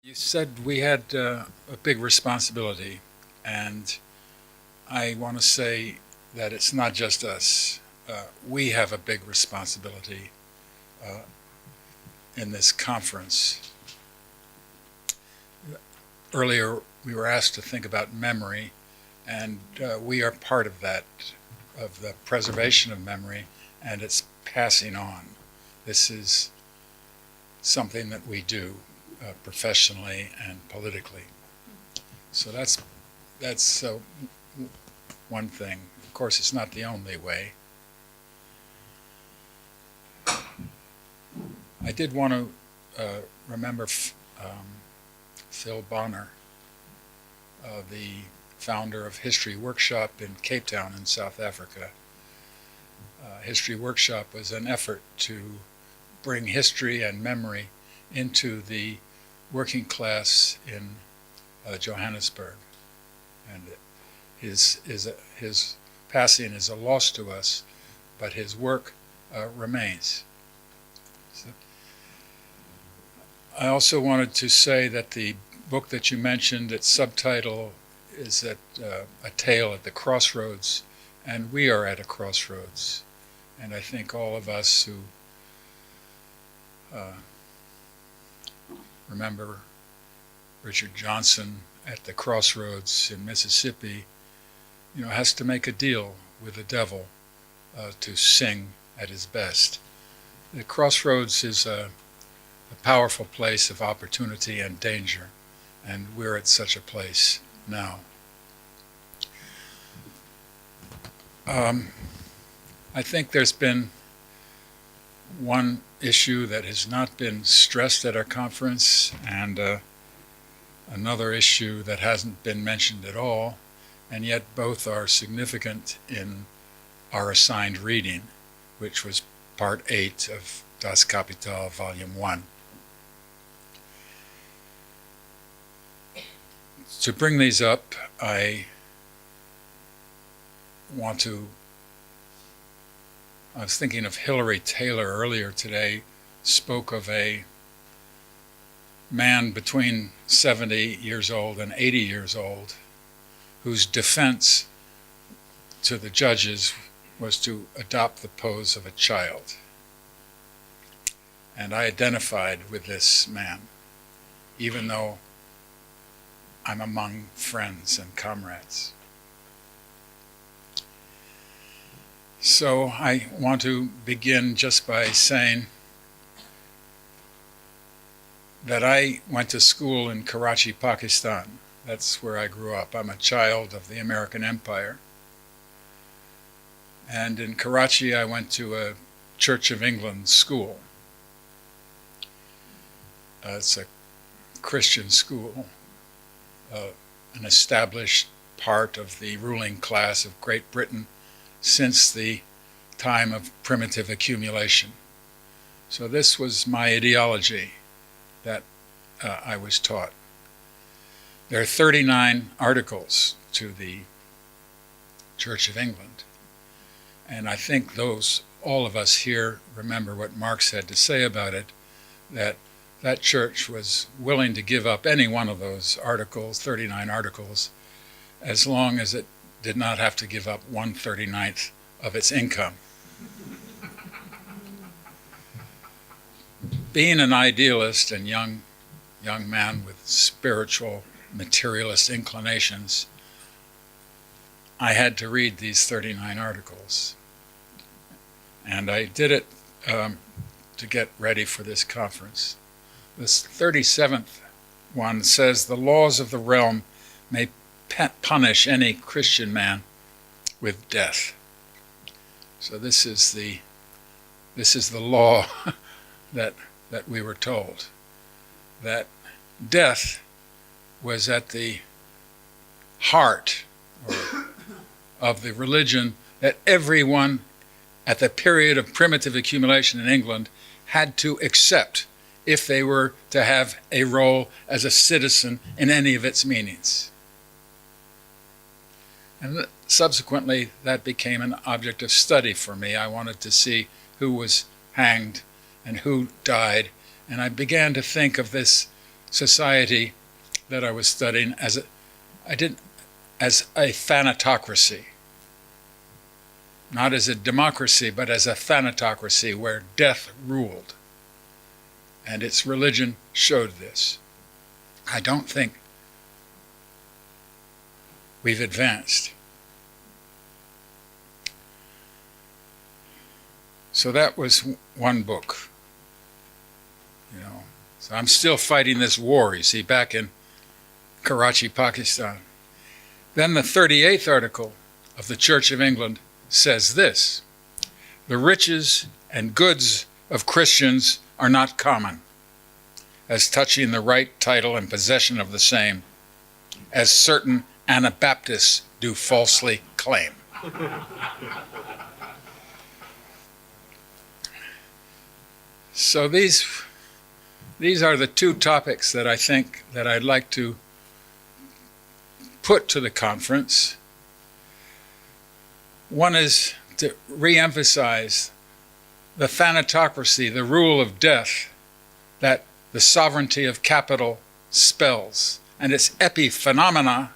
You said we had a big responsibility, and I want to say that it's not just us. We have a big responsibility uh, in this conference. Earlier, we were asked to think about memory, and we are part of that, of the preservation of memory and its passing on. This is something that we do professionally and politically. So that's one thing. Of course, it's not the only way. I did want to remember Phil Bonner, the founder of History Workshop in Cape Town in South Africa. History Workshop was an effort to bring history and memory into the working class in Johannesburg. And his passing is a loss to us, but his work remains. So, I also wanted to say that the book that you mentioned, its subtitle is A Tale at the Crossroads, and we are at a crossroads. And I think all of us who remember Richard Johnson at the crossroads in Mississippi, has to make a deal with the devil to sing at his best. The crossroads is a powerful place of opportunity and danger, and we're at such a place now. I think there's been one issue that has not been stressed at our conference, and another issue that hasn't been mentioned at all, and yet both are significant in our assigned reading, which was Part 8 of Das Kapital, Volume 1. To bring these up, I was thinking of Hilary Taylor earlier today, spoke of a man between 70 years old and 80 years old whose defense to the judges was to adopt the pose of a child. And I identified with this man, even though I'm among friends and comrades. So I want to begin just by saying that I went to school in Karachi, Pakistan. That's where I grew up. I'm a child of the American Empire. And in Karachi, I went to a Church of England school. It's a Christian school, an established part of the ruling class of Great Britain since the time of primitive accumulation. So this was my ideology that I was taught. There are 39 articles to the Church of England, and I think all of us here remember what Marx had to say about it, that church was willing to give up any one of those articles, 39 articles, as long as it did not have to give up 1/39 of its income. Being an idealist and young man with spiritual, materialist inclinations, I had to read these 39 articles. And I did it to get ready for this conference. This 37th one says, "The laws of the realm may punish any Christian man with death." So this is the law that we were told, that death was at the heart of the religion that everyone at the period of primitive accumulation in England had to accept if they were to have a role as a citizen in any of its meanings. And subsequently, that became an object of study for me. I wanted to see who was hanged and who died, and I began to think of this society that I was studying as a thanatocracy. Not as a democracy, but as a thanatocracy where death ruled. And its religion showed this. I don't think we've advanced. So that was one book. So I'm still fighting this war, you see, back in Karachi, Pakistan. Then the 38th article of the Church of England says this: the riches and goods of Christians are not common, as touching the right, title, and possession of the same, as certain Anabaptists do falsely claim. So these are the two topics that I think that I'd like to put to the conference. One is to re-emphasize the thanatocracy, the rule of death, that the sovereignty of capital spells, and its epiphenomena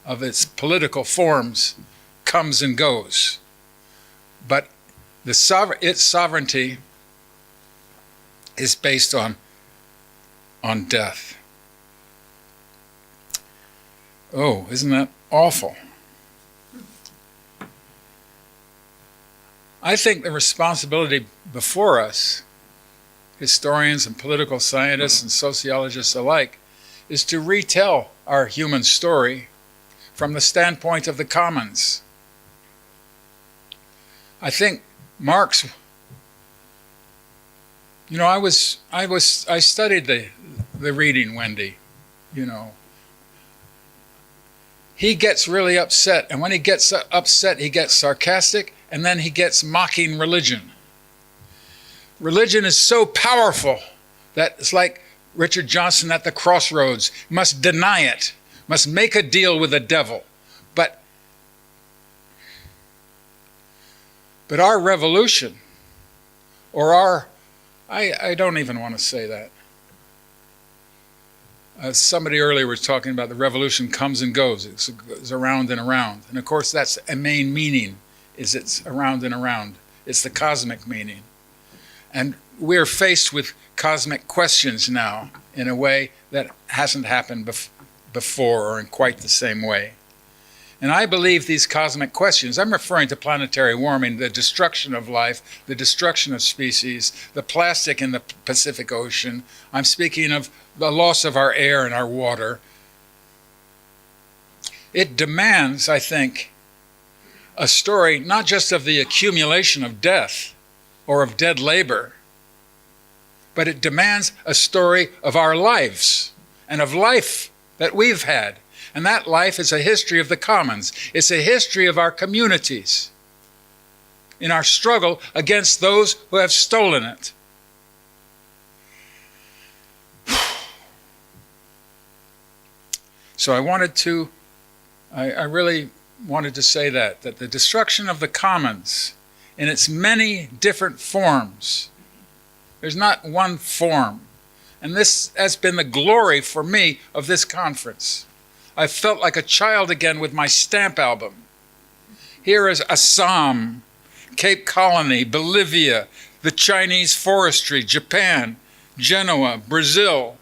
of its political forms comes and goes. But its sovereignty is based on death. Oh, isn't that awful? I think the responsibility before us, historians and political scientists and sociologists alike, is to retell our human story from the standpoint of the commons. I think Marx, I studied the reading, Wendy, He gets really upset, and when he gets upset, he gets sarcastic, and then he gets mocking religion. Religion is so powerful that it's like Richard Johnson at the Crossroads, must deny it, must make a deal with the devil. But our revolution, or I don't even want to say that. Somebody earlier was talking about the revolution comes and goes. It goes around and around. And of course, that's a main meaning, is it's around and around. It's the cosmic meaning. And we're faced with cosmic questions now in a way that hasn't happened before or in quite the same way. And I believe these cosmic questions, I'm referring to planetary warming, the destruction of life, the destruction of species, the plastic in the Pacific Ocean. I'm speaking of the loss of our air and our water. It demands, I think, a story not just of the accumulation of death or of dead labor, but it demands a story of our lives and of life that we've had. And that life is a history of the commons. It's a history of our communities in our struggle against those who have stolen it. So I really wanted to say that the destruction of the commons in its many different forms, there's not one form. And this has been the glory for me of this conference. I felt like a child again with my stamp album. Here is Assam, Cape Colony, Bolivia, the Chinese forestry, Japan, Genoa, Brazil,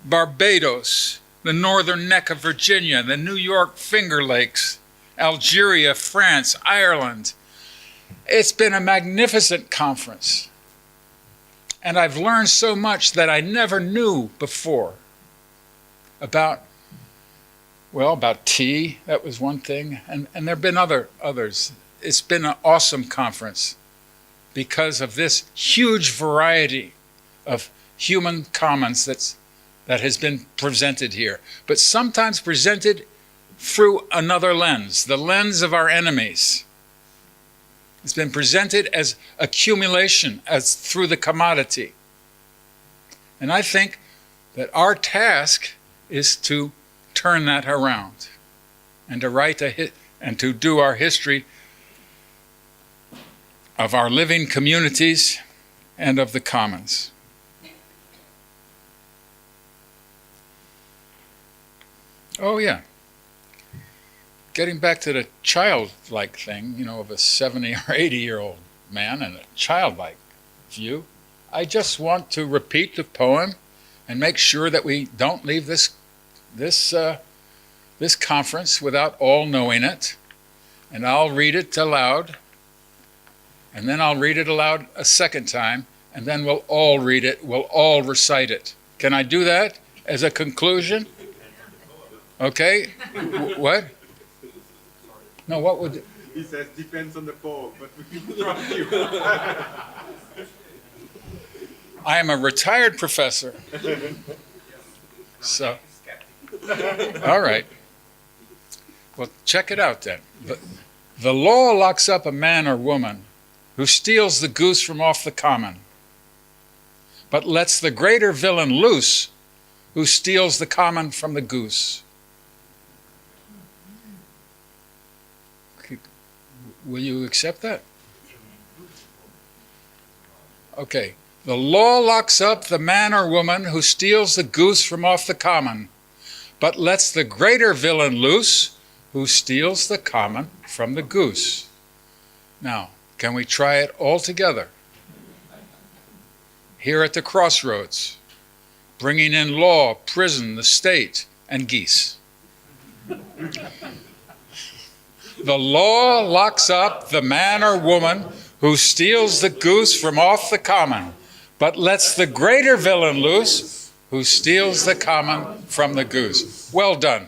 Barbados, the northern neck of Virginia, the New York Finger Lakes, Algeria, France, Ireland. It's been a magnificent conference. And I've learned so much that I never knew before about tea, that was one thing, and there have been others. It's been an awesome conference because of this huge variety of human commons that has been presented here, but sometimes presented through another lens, the lens of our enemies. It's been presented as accumulation, as through the commodity. And I think that our task is to turn that around and to do our history of our living communities and of the commons. Oh, yeah. Getting back to the childlike thing, of a 70 or 80-year-old man and a childlike view, I just want to repeat the poem and make sure that we don't leave this conference without all knowing it. And I'll read it aloud, and then I'll read it aloud a second time, and then we'll all read it, we'll all recite it. Can I do that as a conclusion? Okay? What? No, what would... He says depends on the poem, but we can trust you. I am a retired professor. So, all right. Well, check it out then. The law locks up a man or woman who steals the goose from off the common, but lets the greater villain loose who steals the common from the goose. Will you accept that? Okay. The law locks up the man or woman who steals the goose from off the common, but lets the greater villain loose who steals the common from the goose. Now, can we try it all together? Here at the crossroads, bringing in law, prison, the state, and geese. The law locks up the man or woman who steals the goose from off the common, but lets the greater villain loose who steals the common from the goose. Well done.